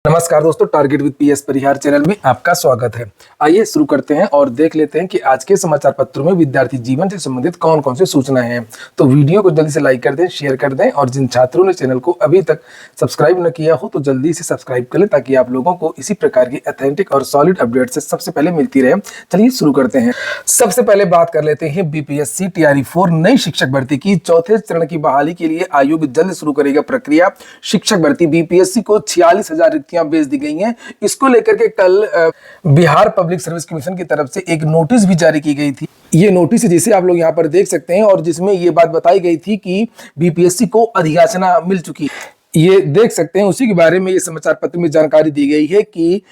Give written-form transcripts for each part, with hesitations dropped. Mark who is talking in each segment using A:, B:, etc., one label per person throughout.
A: नमस्कार दोस्तों, target with PS Parihar channel में आपका स्वागत है। आइए शुरू करते हैं और देख लेते हैं कि आज के समाचार पत्रों में विद्यार्थी जीवन से संबंधित कौन कौन सी सूचनाएं हैं। तो वीडियो को जल्दी से लाइक कर दें, शेयर कर दें और जिन छात्रों ने चैनल को अभी तक सब्सक्राइब न किया हो तो जल्दी से सब्सक्राइब कर लें ताकि आप लोगों को इसी प्रकार की ऑथेंटिक और सॉलिड अपडेट से सबसे पहले मिलती रहे। चलिए शुरू करते हैं। सबसे पहले बात कर लेते हैं बीपीएससी टीआरई 4 नई शिक्षक भर्ती की चौथे चरण की बहाली के लिए आयोग जल्द शुरू करेगा प्रक्रिया। शिक्षक भर्ती बीपीएससी को 46,000 रिक्तियां भेज दी गई हैं। इसको लेकर के कल बिहार पब्लिक सर्विस कमीशन की तरफ से एक नोटिस भी जारी की गई थी। ये नोटिस जिसे आप लोग यहाँ पर देख सकते हैं और जिसमें ये बात बताई गई थी कि बीपीएससी को अधिसूचना मिल चुकी है। ये देख सकते हैं, उसी के बारे में ये समाचार पत्र में जानकारी दी गई है कि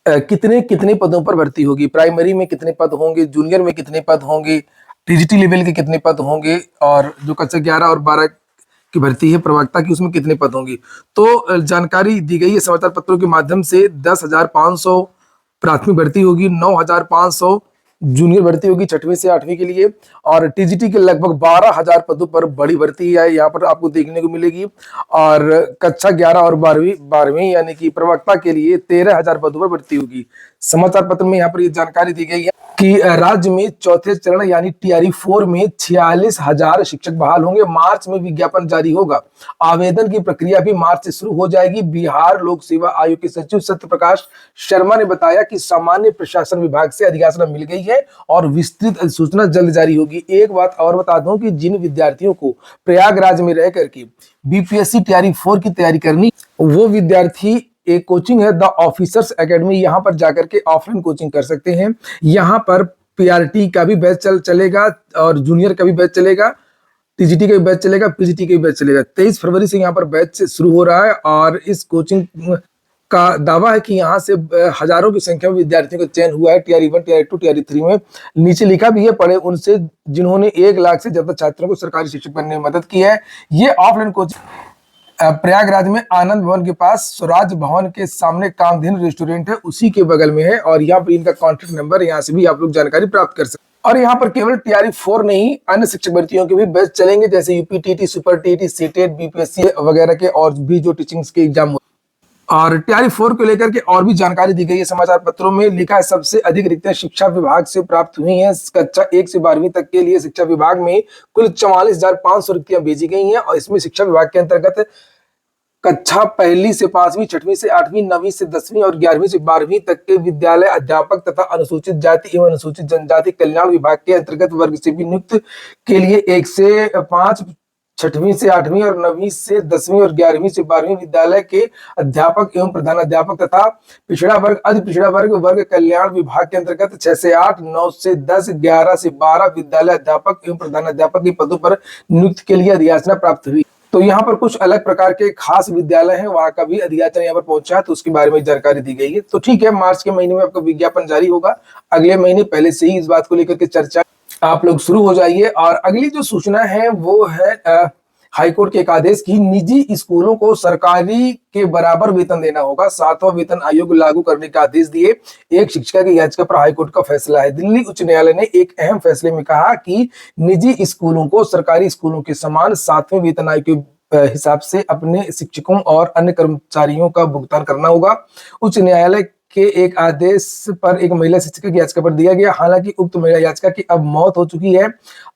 A: कितने कितने पदों पर भर्ती होगी। प्राइमरी में कितने पद होंगे, जूनियर में कितने पद होंगे, टीजीटी लेवल के कितने पद होंगे और जो कक्षा 11 और 12 की भर्ती है प्रवक्ता की उसमें कितने पद होंगे। तो जानकारी दी गई है समाचार पत्रों के माध्यम से। 10,500 प्राथमिक भर्ती होगी, 9,500 जूनियर भर्ती होगी 6वीं से 8वीं के लिए और टीजीटी के लगभग 12,000 पदों पर बड़ी भर्ती है यहाँ पर आपको देखने को मिलेगी। और कक्षा 11 और 12वीं यानी कि प्रवक्ता के लिए 13,000 पदों पर भर्ती होगी। समाचार पत्र में यहाँ पर ये जानकारी दी गई है कि राज्य में चौथे चरण यानी टीआरई 4 में 46,000 शिक्षक बहाल होंगे। मार्च में विज्ञापन जारी होगा। आवेदन की प्रक्रिया भी मार्च से शुरू हो जाएगी। बिहार लोक सेवा आयोग के सचिव सत्य प्रकाश शर्मा ने बताया कि सामान्य प्रशासन विभाग से अधिसूचना मिल गई है और विस्तृत अधिसूचना जल्द जारी होगी। एक बात और बता दूं कि जिन विद्यार्थियों को प्रयागराज में रह करके बीपीएससी टीआरई 4 की तैयारी करनी, वो विद्यार्थी एक कोचिंग है द ऑफिसर्स एकेडमी, यहाँ पर जाकर के ऑफलाइन कोचिंग कर सकते हैं। यहाँ पर पीआरटी का भी बैच चलेगा और जूनियर का भी बैच चलेगा, टीजीटी का भी बैच चलेगा, पीजीटी का भी बैच चलेगा। 23 फरवरी से यहाँ पर बैच शुरू हो रहा है और इस कोचिंग का दावा है कि यहाँ से हजारों की संख्या में विद्यार्थियों का चयन हुआ है टीआरई 1, टीआरई 2, टीआरई 3 में। नीचे लिखा भी है, पढ़े उनसे जिन्होंने 1 लाख से ज्यादा छात्रों को सरकारी शिक्षक बनने में मदद की है। ये ऑफलाइन कोचिंग प्रयागराज में आनंद भवन के पास स्वराज भवन के सामने कामधेनु रेस्टोरेंट है, उसी के बगल में है और यहाँ पर इनका कॉन्टेक्ट नंबर, यहाँ से भी आप लोग जानकारी प्राप्त कर सकते हैं। और यहाँ पर केवल टीआरई 4 नहीं, अन्य शिक्षक भर्तियों के भी बैच चलेंगे जैसे UP TT, super TT, CTET, BPSC वगैरह के और भी जो टीचिंग के एग्जाम। और टीआरई 4 को लेकर के और भी जानकारी दी गई है। समाचार पत्रों में लिखा है सबसे अधिक रिक्तियां शिक्षा विभाग से प्राप्त हुई हैं। कक्षा 1 से 12वीं तक के लिए शिक्षा विभाग में कुल 44,500 रिक्तियां भेजी गई हैं और इसमें शिक्षा विभाग के अंतर्गत कक्षा 1 से 5वीं, 6वीं से 8वीं, 9वीं से 10वीं और 11वीं से 12वीं तक के विद्यालय अध्यापक तथा अनुसूचित जाति एवं अनुसूचित जनजाति कल्याण विभाग के अंतर्गत वर्ग से भी नियुक्त के लिए 1 से 5, 6वीं से 8वीं और 9वीं से 10वीं और 11वीं से 12वीं विद्यालय के अध्यापक एवं प्रधानाध्यापक तथा पिछड़ा वर्ग, अति पिछड़ा वर्ग, वर्ग कल्याण विभाग के अंतर्गत 6 से 8, 9 से 10, 11 से 12 विद्यालय अध्यापक एवं प्रधानाध्यापक के पदों पर नियुक्ति के लिए अधिसूचना प्राप्त हुई। तो यहाँ पर कुछ अलग प्रकार के खास विद्यालय हैं, वहां का भी अधिसूचना यहाँ पर पहुंचा है तो उसके बारे में जानकारी दी गई है। तो ठीक है, मार्च के महीने में आपका विज्ञापन जारी होगा। अगले महीने पहले से ही इस बात को लेकर के चर्चा आप लोग शुरू हो जाइए। और अगली जो सूचना है वो है हाईकोर्ट के एक आदेश की। निजी स्कूलों को सरकारी के बराबर वेतन देना होगा। 7वां वेतन आयोग लागू करने का आदेश दिए। एक शिक्षिका की याचिका पर हाईकोर्ट का फैसला है। दिल्ली उच्च न्यायालय ने एक अहम फैसले में कहा कि निजी स्कूलों को सरकारी स्कूलों के समान 7वें वेतन आयोग के हिसाब से अपने शिक्षकों और अन्य कर्मचारियों का भुगतान करना होगा। उच्च न्यायालय के एक आदेश पर एक महिला शिक्षिका की याचिका पर दिया गया। हालांकि उक्त महिला याचिका की अब मौत हो चुकी है।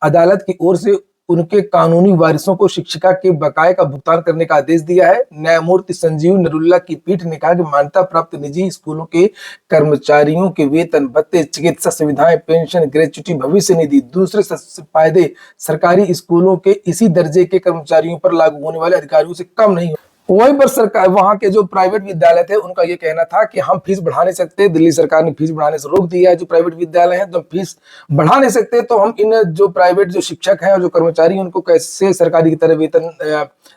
A: अदालत की ओर से उनके कानूनी वारिसों को शिक्षिका के बकाये का भुगतान करने का आदेश दिया है। न्यायमूर्ति संजीव नरुल्ला की पीठ ने कहा कि मान्यता प्राप्त निजी स्कूलों के कर्मचारियों के वेतन, भत्ते, चिकित्सा सुविधाएं, पेंशन, ग्रेच्युटी, भविष्य निधि, दूसरे फायदे सरकारी स्कूलों के इसी दर्जे के कर्मचारियों पर लागू होने वाले अधिकारियों से कम नहीं। वहीं पर सरकार, वहां के जो प्राइवेट विद्यालय थे उनका ये कहना था कि हम फीस बढ़ा नहीं सकते। दिल्ली सरकार ने फीस बढ़ाने से रोक दिया है। जो प्राइवेट विद्यालय हैं तो फीस बढ़ा नहीं सकते, तो हम इन जो प्राइवेट जो शिक्षक हैं और जो कर्मचारी हैं उनको कैसे सरकारी की तरह वेतन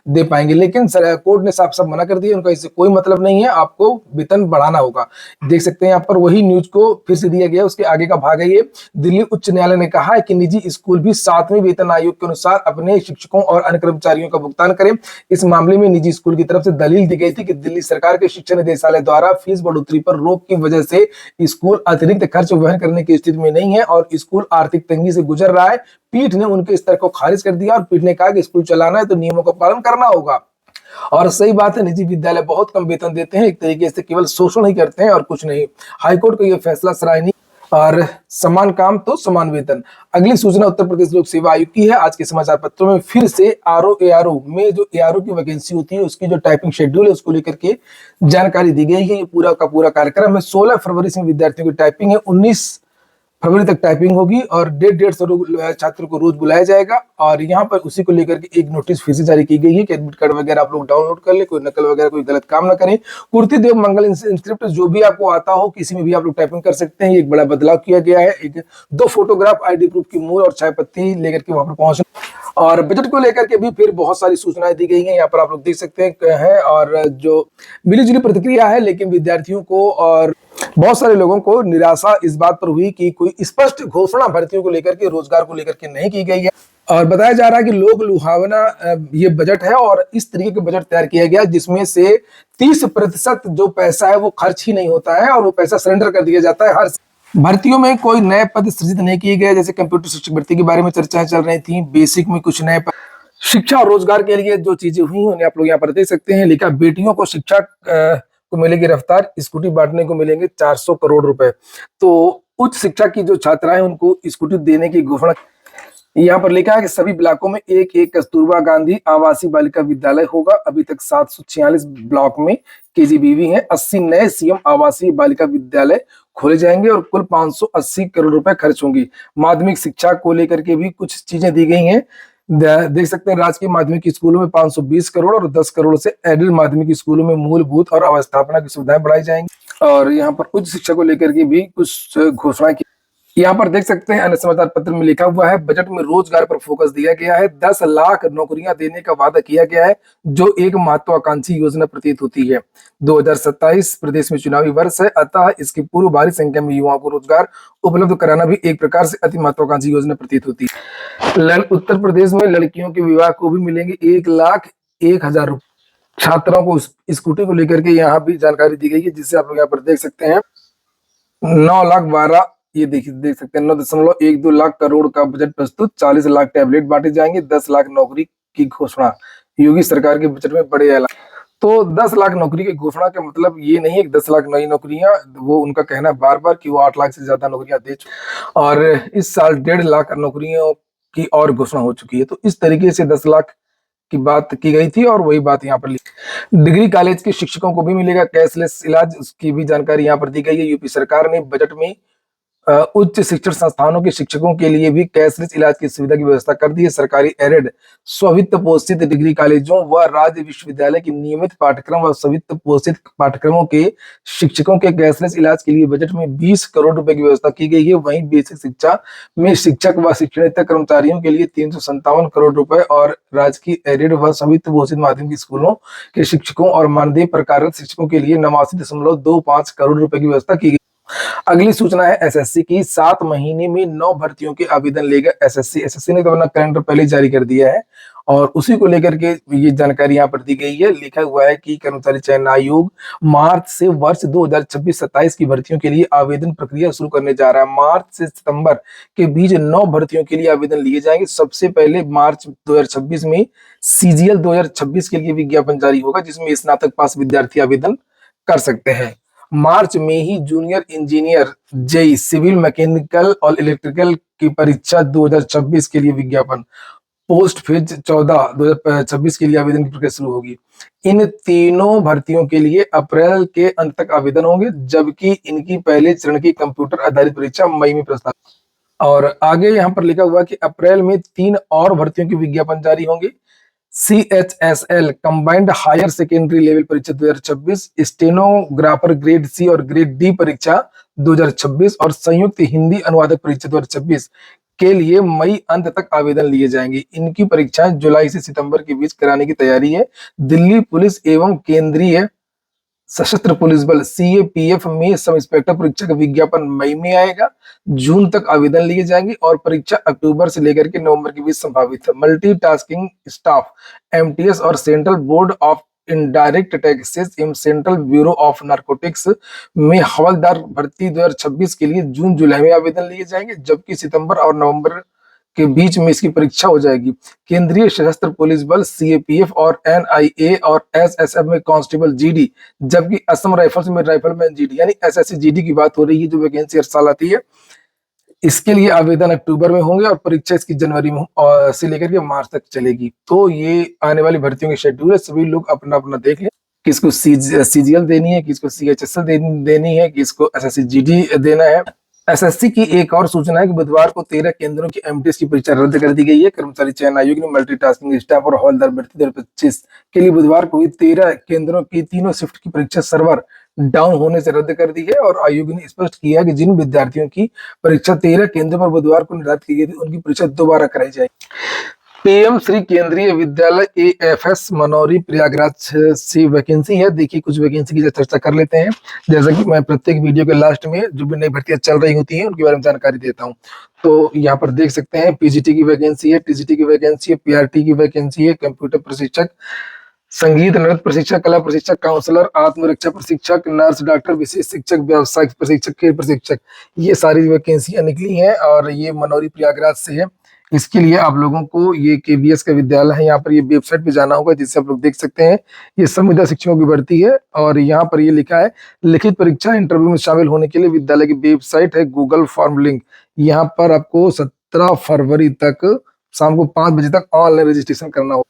A: दे पाएंगे। लेकिन कोर्ट ने साफ साफ मना कर दिया, उनका इससे कोई मतलब नहीं है, आपको वेतन बढ़ाना होगा। देख सकते हैं यहाँ पर वही न्यूज को फिर से दिया गया, उसके आगे का भाग है ये। दिल्ली उच्च न्यायालय ने कहा है कि निजी स्कूल भी 7वें वेतन आयोग के अनुसार अपने शिक्षकों और अन्य कर्मचारियों का भुगतान करें। इस मामले में निजी स्कूल की तरफ से दलील दी गई थी कि दिल्ली सरकार के शिक्षा निदेशालय द्वारा फीस बढ़ोतरी पर रोक की वजह से स्कूल अतिरिक्त खर्च वहन करने की स्थिति में नहीं है और स्कूल आर्थिक तंगी से गुजर रहा है। पीठ ने उनके स्तर को खारिज कर दिया और पीठ ने कहा कि स्कूल चलाना है तो नियमों का पालन करना होगा। और सही बात है, निजी विद्यालय बहुत कम वेतन देते हैं, एक तरीके से केवल शोषण ही करते हैं और कुछ नहीं। हाईकोर्ट का यह फैसला सराहनीय और समान काम तो समान वेतन। अगली सूचना उत्तर प्रदेश लोक सेवा आयोग की है। आज के समाचार पत्रों में फिर से आरओ एआरओ में जो एआरओ की वैकेंसी होती है उसकी जो टाइपिंग शेड्यूल है उसको लेकर के जानकारी दी गई है। ये पूरा का पूरा कार्यक्रम है। 16 फरवरी से विद्यार्थियों की टाइपिंग है, 19 फरवरी तक टाइपिंग होगी और 150 छात्रों को रोज बुलाया जाएगा। और यहाँ पर उसी को लेकर के एक नोटिस फिर से जारी की गई है कि एडमिट कार्ड वगैरह आप लोग डाउनलोड कर ले, कोई नकल वगैरह कोई गलत काम ना करें। कुर्ती देव मंगल इंस्क्रिप्ट जो भी आपको आता हो किसी में भी आप लोग टाइपिंग कर सकते हैं। एक बड़ा बदलाव किया गया है। एक 2 फोटोग्राफ आईडी प्रूफ की मूल और चाय पत्ती लेकर के वहां पर पहुंचना। और बजट को लेकर के भी फिर बहुत सारी सूचनाएं दी गई हैं, यहाँ पर आप लोग देख सकते हैं। और जो मिलीजुली प्रतिक्रिया है, लेकिन विद्यार्थियों को और बहुत सारे लोगों को निराशा इस बात पर हुई कि कोई स्पष्ट घोषणा भर्तियों को लेकर के, रोजगार को लेकर के नहीं की गई है। और बताया जा रहा है कि लोक लुभावना ये बजट है और इस तरीके का बजट तैयार किया गया जिसमें से 30% जो पैसा है वो खर्च ही नहीं होता है और वो पैसा सरेंडर कर दिया जाता है। हर भर्तियों में कोई नए पद सृजित नहीं किए गए, जैसे कंप्यूटर शिक्षक भर्ती के बारे में चर्चाएं चल रही थी। बेसिक में कुछ नए पद, शिक्षा और रोजगार के लिए जो चीजें हुई उन्हें आप लोग यहाँ पर देख सकते हैं। लिखा बेटियों को शिक्षा को मिलेगी रफ्तार, स्कूटी बांटने को मिलेंगे 400 करोड़ रुपए। तो उच्च शिक्षा की जो छात्राएं उनको स्कूटी देने की घोषणा। यहाँ पर लिखा है कि सभी ब्लॉकों में एक एक कस्तूरबा गांधी आवासीय बालिका विद्यालय होगा। अभी तक 746 ब्लॉक में केजीबीवी हैं। 80 नए सीएम आवासीय बालिका विद्यालय खोले जाएंगे और कुल 580 करोड़ रुपए खर्च होंगे। माध्यमिक शिक्षा को लेकर के भी कुछ चीजें दी गई हैं। देख सकते हैं राजकीय माध्यमिक स्कूलों में 520 करोड़ और 10 करोड़ से एडल्ट माध्यमिक स्कूलों में मूलभूत और अवस्थापना की सुविधाएं बढ़ाई जाएंगी। और यहाँ पर उच्च शिक्षा को लेकर के भी कुछ घोषणाएं की। यहाँ पर देख सकते हैं अन्य समाचार पत्र में लिखा हुआ है बजट में रोजगार पर फोकस दिया गया है। 10 लाख नौकरियां देने का वादा किया गया है जो एक महत्वाकांक्षी योजना प्रतीत होती है। 2027 प्रदेश में चुनावी वर्ष है, अतः इसकी पूर्व भारी संख्या में युवाओं को रोजगार उपलब्ध कराना भी एक प्रकार से अति महत्वाकांक्षी योजना प्रतीत होती है। उत्तर प्रदेश में लड़कियों के विवाह को भी मिलेंगे 1,01,000 रुपए। छात्राओं को स्कूटी को लेकर के यहाँ भी जानकारी दी गई है, जिससे आप लोग यहाँ पर देख सकते हैं 9,12,000 ये देख सकते हैं 9.12 लाख करोड़ का बजट प्रस्तुत। 40 लाख टैबलेट बांटे जाएंगे। 10 लाख नौकरी की घोषणा योगी सरकार के बजट में बड़े ऐलान। तो 10 लाख नौकरी की घोषणा का मतलब ये नहीं है कि 10 लाख नई नौकरियां, वो उनका कहना है बार बार कि वो 8 लाख से ज्यादा नौकरियां दे चुके और इस साल 1.5 लाख नौकरियों की और घोषणा हो चुकी है। तो इस तरीके से 10 लाख की बात की गई थी और वही बात यहाँ पर डिग्री कॉलेज के शिक्षकों को भी मिलेगा कैशलेस इलाज, उसकी भी जानकारी यहाँ पर दी गई है। यूपी सरकार ने बजट में उच्च शिक्षण संस्थानों के शिक्षकों के लिए भी कैशलेस इलाज की सुविधा की व्यवस्था कर दी है। सरकारी एडेड स्ववित्त पोषित डिग्री कॉलेजों व राज्य विश्वविद्यालय के नियमित पाठ्यक्रम व स्ववित्त पोषित पाठ्यक्रमों के शिक्षकों के कैशलेस इलाज के लिए बजट में 20 करोड़ रुपए की व्यवस्था की गई है। वहीं बेसिक शिक्षा में शिक्षक व शिक्षणेतर कर्मचारियों के लिए 357 करोड़ रुपए और राजकीय एडेड व स्ववित्त पोषित माध्यमिक स्कूलों के शिक्षकों और मानदेय पर कार्यरत शिक्षकों के लिए 89.25 करोड़ रुपए की व्यवस्था की गई। अगली सूचना है एसएससी की। 7 महीने में 9 भर्तियों के आवेदन लेगा एसएससी ने तो अपना कैलेंडर पहले जारी कर दिया है और उसी को लेकर के ये जानकारी यहाँ पर दी गई है। लिखा हुआ है कि कर्मचारी चयन आयोग मार्च से वर्ष 2026-27 की भर्तियों के लिए आवेदन प्रक्रिया शुरू करने जा रहा है। मार्च से सितंबर के बीच 9 भर्तियों के लिए आवेदन लिए जाएंगे। सबसे पहले मार्च 2026 में सीजीएल 2026 के लिए विज्ञापन जारी होगा, जिसमें स्नातक पास विद्यार्थी आवेदन कर सकते हैं। मार्च में ही junior engineer JE civil mechanical और इलेक्ट्रिकल की परीक्षा 2026 के लिए विज्ञापन। पोस्ट फेज 14 2026 के लिए आवेदन की प्रक्रिया शुरू होगी। इन तीनों भर्तियों के लिए अप्रैल के अंत तक आवेदन होंगे, जबकि इनकी पहले चरण की कंप्यूटर आधारित परीक्षा मई में प्रस्तावित। और आगे यहाँ पर लिखा हुआ कि अप्रैल में 3 और भर्तियों के विज्ञापन जारी होंगे। CHSL combined higher secondary level परीक्षा 2026, स्टेनोग्राफर ग्रेड सी और ग्रेड डी परीक्षा 2026 और संयुक्त हिंदी अनुवादक परीक्षा 2026 के लिए मई अंत तक आवेदन लिए जाएंगे। इनकी परीक्षाएं जुलाई से सितंबर के बीच कराने की तैयारी है। दिल्ली पुलिस एवं केंद्रीय सशस्त्र पुलिस बल CAPF में सब इंस्पेक्टर परीक्षा का विज्ञापन मई में आएगा। जून तक आवेदन लिए जाएंगे और परीक्षा अक्टूबर से लेकर के नवंबर के बीच संभावित है। मल्टीटास्किंग स्टाफ MTS और central board of indirect taxes एवं सेंट्रल ब्यूरो ऑफ नारकोटिक्स में हवलदार भर्ती 2026 के लिए जून जुलाई में आवेदन लिए जाएंगे, जबकि सितंबर और नवंबर के बीच में इसकी परीक्षा हो जाएगी। केंद्रीय सशस्त्र पुलिस बल सीएपीएफ और एनआईए और एसएसएफ में कांस्टेबल जीडी, जबकि असम राइफल्स में राइफलमैन जीडी यानी एसएससी जीडी की बात हो रही है, जो वैकेंसी हर साल आती है। इसके लिए आवेदन अक्टूबर में होंगे और परीक्षा इसकी जनवरी में से लेकर के मार्च तक चलेगी। तो ये आने वाली भर्तियों के शेड्यूल है, सभी लोग अपना अपना देख लें, किसको सीजीएल देनी है, किसको सीएचएसएल देनी है, किसको एसएससी जीडी देना है। एसएससी की एक और सूचना है कि बुधवार को 13 केंद्रों की एमटीएस की परीक्षा रद्द कर दी गई है। कर्मचारी चयन आयोग ने मल्टीटास्किंग स्टाफ और हवलदार भर्ती 2025 के लिए बुधवार को हुई 13 केंद्रों की तीनों शिफ्ट की परीक्षा सर्वर डाउन होने से रद्द कर दी है और आयोग ने स्पष्ट किया कि जिन विद्यार्थियों की परीक्षा 13 केंद्रों पर बुधवार को निर्धारित की गई थी, उनकी परीक्षा दोबारा कराई जाएगी। पीएम श्री केंद्रीय विद्यालय एएफएस मनौरी प्रयागराज से वैकेंसी है। देखिए, कुछ वैकेंसी की चर्चा कर लेते हैं। जैसा कि मैं प्रत्येक वीडियो के लास्ट में जो भी नई भर्तियां चल रही होती हैं उनके बारे में जानकारी देता हूं। तो यहाँ पर देख सकते हैं, पीजीटी की वैकेंसी है, टीजीटी की वैकेंसी है, पीआरटी की वैकेंसी है, कंप्यूटर प्रशिक्षक, संगीत नृत्य प्रशिक्षक, कला प्रशिक्षक, काउंसलर, आत्मरक्षा प्रशिक्षक, नर्स, डॉक्टर, विशेष शिक्षक, व्यवसायिक प्रशिक्षक, खेल प्रशिक्षक, ये सारी वैकेंसियां निकली हैं और ये मनौरी प्रयागराज से है। इसके लिए आप लोगों को ये केवीएस का विद्यालय है, यहाँ पर ये वेबसाइट पे जाना होगा, जिससे आप लोग देख सकते हैं। ये संविदा शिक्षकों की भर्ती है और यहाँ पर ये लिखा है लिखित परीक्षा इंटरव्यू में शामिल होने के लिए विद्यालय की वेबसाइट है गूगल फॉर्म लिंक। यहाँ पर आपको 17 फरवरी तक शाम को 5 बजे तक ऑनलाइन रजिस्ट्रेशन करना होगा।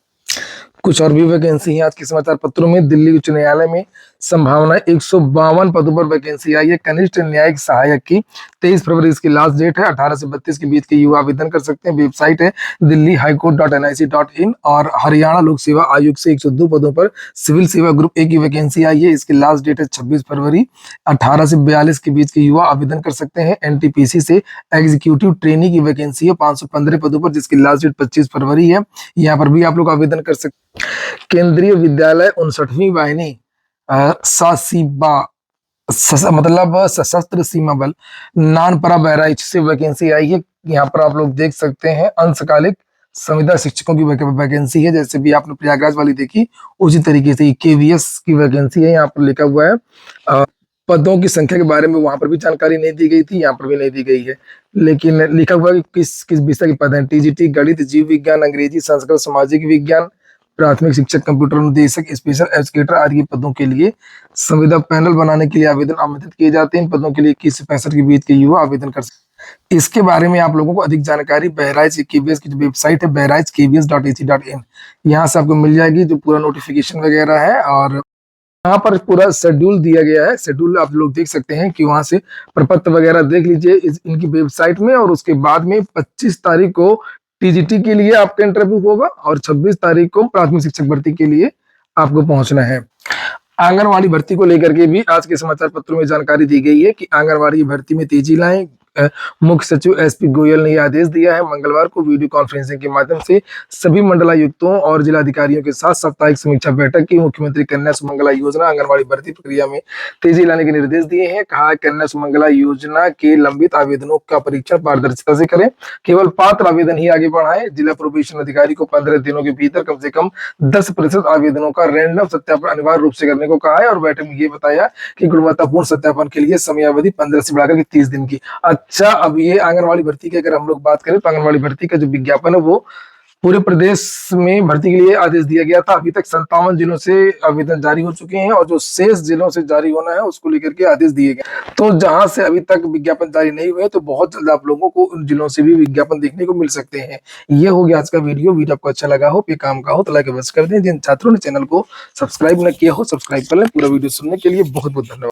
A: कुछ और भी वैकेंसी है आज के समाचार पत्रों में। दिल्ली उच्च न्यायालय में संभावना 152 पदों पर वैकेंसी आई है। कनिष्ठ न्यायिक सहायक की 23 फरवरी इसकी लास्ट डेट है। 18 से 32 के बीच के युवा आवेदन कर सकते हैं। वेबसाइट है दिल्ली हाईकोर्ट.nic.in और हरियाणा लोक सेवा आयोग से 102 पदों पर सिविल सेवा ग्रुप ए की वैकेंसी आई है। इसकी लास्ट डेट है 26 फरवरी। 18 से 42 के बीच के युवा आवेदन कर सकते हैं। एनटीपीसी से एग्जीक्यूटिव ट्रेनी की वैकेंसी है 515 पदों पर, जिसकी लास्ट डेट 25 फरवरी है। यहाँ पर भी आप लोग आवेदन कर सकते हैं। केंद्रीय विद्यालय 59वीं वाहिनी सासीबा मतलब सशस्त्र सीमा बल नानपरा बहराइच से वैकेंसी आई है। यहाँ पर आप लोग देख सकते हैं अंशकालिक संविदा शिक्षकों की वैकेंसी है। जैसे भी आपने प्रयागराज वाली देखी, उसी तरीके से केवीएस की वैकेंसी है। यहाँ पर लिखा हुआ है पदों की संख्या के बारे में, वहां पर भी जानकारी नहीं दी गई थी, यहाँ पर भी नहीं दी गई है, लेकिन लिखा हुआ है कि किस किस विषय के पद हैं। टीजीटी, गणित, जीव विज्ञान, अंग्रेजी, संस्कृत, सामाजिक विज्ञान, प्राथमिक शिक्षक, कंप्यूटर अनुदेशक, स्पेशल एजुकेटर आदि के पदों के लिए संविदा पैनल बनाने के लिए आवेदन आमंत्रित किए जाते हैं। इन पदों के लिए 21 से 65 के बीच के युवा आवेदन कर सकते हैं। इसके बारे में आप लोगों को अधिक जानकारी बहराइच केवीएस की जो वेबसाइट है बहराइच kvs.ac.in, यहाँ से आपको मिल जाएगी, जो पूरा नोटिफिकेशन वगैरह है और यहाँ पर पूरा शेड्यूल दिया गया है। शेड्यूल आप लोग देख सकते हैं कि वहां से प्रपत्र वगैरह देख लीजिए इनकी वेबसाइट में। और उसके बाद में 25 तारीख को टीजीटी के लिए आपका इंटरव्यू होगा और 26 तारीख को प्राथमिक शिक्षक भर्ती के लिए आपको पहुंचना है। आंगनवाड़ी भर्ती को लेकर के भी आज के समाचार पत्रों में जानकारी दी गई है कि आंगनवाड़ी भर्ती में तेजी लाएं। मुख्य सचिव एसपी गोयल ने यह आदेश दिया है। मंगलवार को वीडियो कॉन्फ्रेंसिंग के माध्यम से सभी मंडलायुक्तों और जिलाधिकारियों के साथ साप्ताहिक समीक्षा बैठक की। मुख्यमंत्री कन्या सुमंगला योजना आंगनवाड़ी भर्ती प्रक्रिया में तेजी लाने के निर्देश दिए हैं। कहा है कन्या सुमंगला योजना के लंबित आवेदनों का परीक्षण पारदर्शिता से करें, केवल पात्र आवेदन ही आगे बढ़ाएं। जिला प्रोबेशन अधिकारी को 15 दिनों के भीतर कम से कम 10% आवेदनों का रैंडम सत्यापन अनिवार्य रूप से करने को कहा है। और बैठक में ये बताया कि गुणवत्तापूर्ण सत्यापन के लिए समयावधि 15 से बढ़ाकर 30 दिन की। अच्छा, अब ये आंगनवाड़ी भर्ती की अगर हम लोग बात करें तो आंगनवाड़ी भर्ती का जो विज्ञापन है वो पूरे प्रदेश में भर्ती के लिए आदेश दिया गया था। अभी तक 57 जिलों से आवेदन जारी हो चुके हैं और जो शेष जिलों से जारी होना है उसको लेकर के आदेश दिए गए। तो जहां से अभी तक विज्ञापन जारी नहीं हुए तो बहुत जल्द आप लोगों को उन जिलों से भी विज्ञापन देखने को मिल सकते हैं। ये हो गया आज का वीडियो आपको अच्छा लगा हो, पे काम का हो तो लाइक अवश्य कर दें। जिन छात्रों ने चैनल को सब्सक्राइब न किया हो सब्सक्राइब कर लें। पूरा वीडियो सुनने के लिए बहुत बहुत धन्यवाद।